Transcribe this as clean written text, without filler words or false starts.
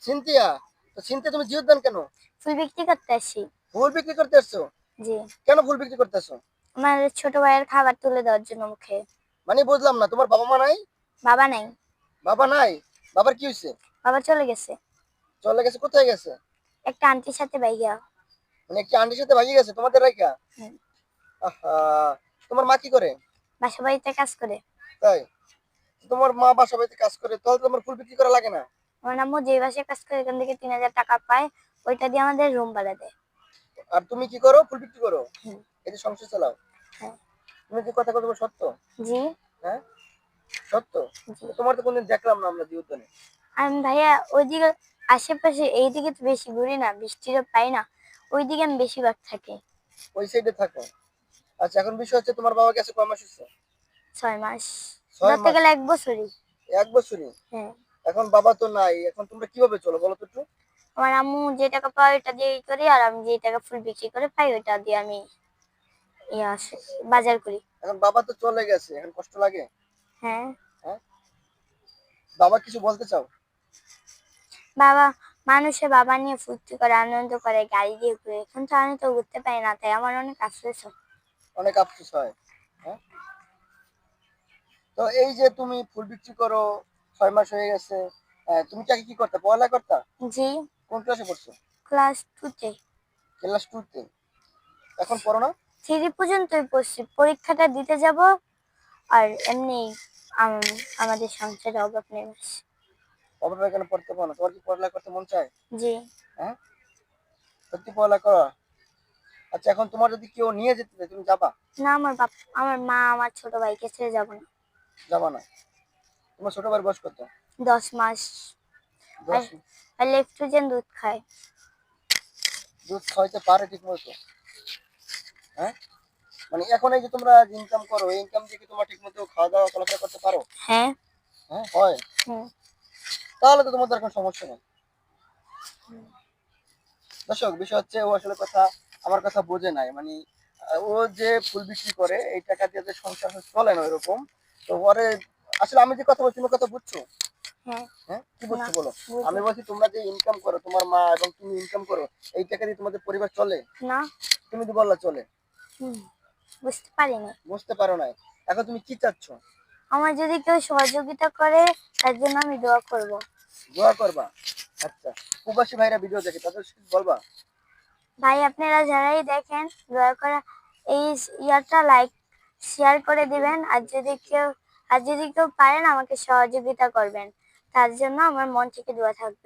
Cynthia, তো Cynthia তুমি জিওর দেন কেন? ফুল বিক্রি করতে আসি। ফুল বিক্রি করতে আসছো? জি। কেন ফুল বিক্রি করতে আসছো? আমার ছোট ভাইয়ের খাবার তুলে দেওয়ার জন্য মুখে। মানে বুঝলাম না, তোমার বাবা মা নাই? বাবা নাই। বাবা নাই? বাবার কি হয়েছে? বাবা চলে গেছে। চলে গেছে? কোথায় গেছে? একটা আন্টির সাথে বাইয়া। মানে কি আন্টির সাথে ভাগিয়ে গেছে তোমাদের রাইখা? হুম। আহা, তোমার মা কি করে? বাসা বাড়িতে কাজ করে। তাই? তোমার মা বাসা বাড়িতে কাজ করে, তাহলে তো তোমার ফুল বিক্রি করা লাগে না। আমার আম্মু যে বাসায় কাজ করে এখান থেকে 3,000 টাকা পায়, ওইটা দিয়ে আমাদের রুম ভাড়া দেয়। আর তুমি কি করো? ফুল বিক্রি করো? হুম। এই যে সংসার চালাও? হ্যাঁ। তুমি কি কথা কথা সত্য? জি। হ্যাঁ, সত্য? জি। তো তোমার তো কোনদিন দেখলাম না আমরা জীবনে। আমি ভাইয়া ওইদিকে আশেপাশে এইদিকে তো বেশি ঘুরি না, বৃষ্টিরও পাই না, ওইদিকে আমি বেশিরভাগ থাকি। ওই সাইডে থাকো? আচ্ছা, এখন বিষয় হচ্ছে তোমার বাবা গেছে কয় মাস হচ্ছে? 6 মাস। 6 ধরতে মাস? গেলে 1 বছরই। 1 বছরই? হ্যাঁ। এখন বাবা তো নাই, এখন তোমরা কিভাবে চলো বলো তো একটু? আমার আম্মু যে টাকা পায় ওইটা দিয়েই করি, আর আমি যে টাকা ফুল বিক্রি করে পাই ওইটা দিয়ে আমি আসে বাজার করি। এখন বাবা তো চলে গেছে, এখন কষ্ট লাগে? হ্যাঁ। হ্যাঁ, বাবা কিছু বলতে চাও? বাবা, মানুষে বাবা নিয়ে ফুর্তি করে, আনন্দ করে, গাড়ি দিয়ে ঘুরে। এখন তো আমি তো ঘুরতে পারি না, তাই আমার অনেক আফসোস হয়। অনেক আফসোস হয়। হ্যাঁ, তো এই যে তুমি ফুল বিক্রি করো, 6 মাস হয়ে গেছে, তুমি কি আগে কি করতে, পড়ালেখা করতা? জি। কোন ক্লাসে পড়ছো? ক্লাস 2-তে। ক্লাস 2-তে? এখন পড়ো না? 3 পর্যন্তই পড়ছি, পরীক্ষাটা দিতে যাব। আর এমনি আমাদের সংসারে অভাব নেই বেশ। অভাবে কেন পড়তে পারো না? তোমার কি পড়ালেখা করতে মন চায়? জি। হ্যাঁ, সত্যি পড়ালেখা করো? আচ্ছা, এখন তোমার যদি কেউ নিয়ে যেতে চায়, তুমি যাবা? না, আমার মা আমার ছোট ভাইকে ছেড়ে যাব না। যাবা না? তোমার ছোট ভাইয়ের বয়স কত? 10 মাস। আর 10? আর লেফট্রিজেন দুধ খায়। দুধ খাওয়াইতে পারে ঠিক মতো? হ্যাঁ, মানে এখন এই যে তোমরা ইনকাম করো, এই ইনকাম দিয়ে কি তোমরা ঠিক মতো খাওয়া দাওয়া চলাফেরা করতে পারো? হ্যাঁ। হ্যাঁ, হয়? হুম। তাহলে তো তোমাদের এখন সমস্যা নেই। দর্শক, বিষয় হচ্ছে ও আসলে কথা, আমার কথা বোঝে নাই, মানে ও যে ফুল বিক্রি করে এই টাকা দিয়ে যে সংসার চলে না ওইরকম। তো ওরে আসলে আমি যে কথা বলছি, তুমি কথা বুঝছো? হ্যাঁ। হ্যাঁ, কি না, বুঝছো বলো? বুঝি আমি বলছি তোমরা যে ইনকাম করো, তোমার মা এবং তুমি ইনকাম করো, এই টাকা দিয়ে তোমাদের পরিবার চলে? না। তুমি তো বললা চলে। হুম, বুঝতে পারিনি। বুঝতে পারো নাই? এখন তুমি কি চাচ্ছ? আমার যদি কেউ সহযোগিতা করে, তার জন্য আমি দোয়া করব। দোয়া করবা? আচ্ছা, প্রবাসী ভাইরা ভিডিও দেখে, তাদের কিছু বলবা? ভাই, আপনারা যারাই দেখেন, দয়া করে এই ইয়াটা লাইক শেয়ার করে দিবেন। আর যদি কেউ পারেন আমাকে সহযোগিতা করবেন, তার জন্য আমার মন থেকে দোয়া থাকবে।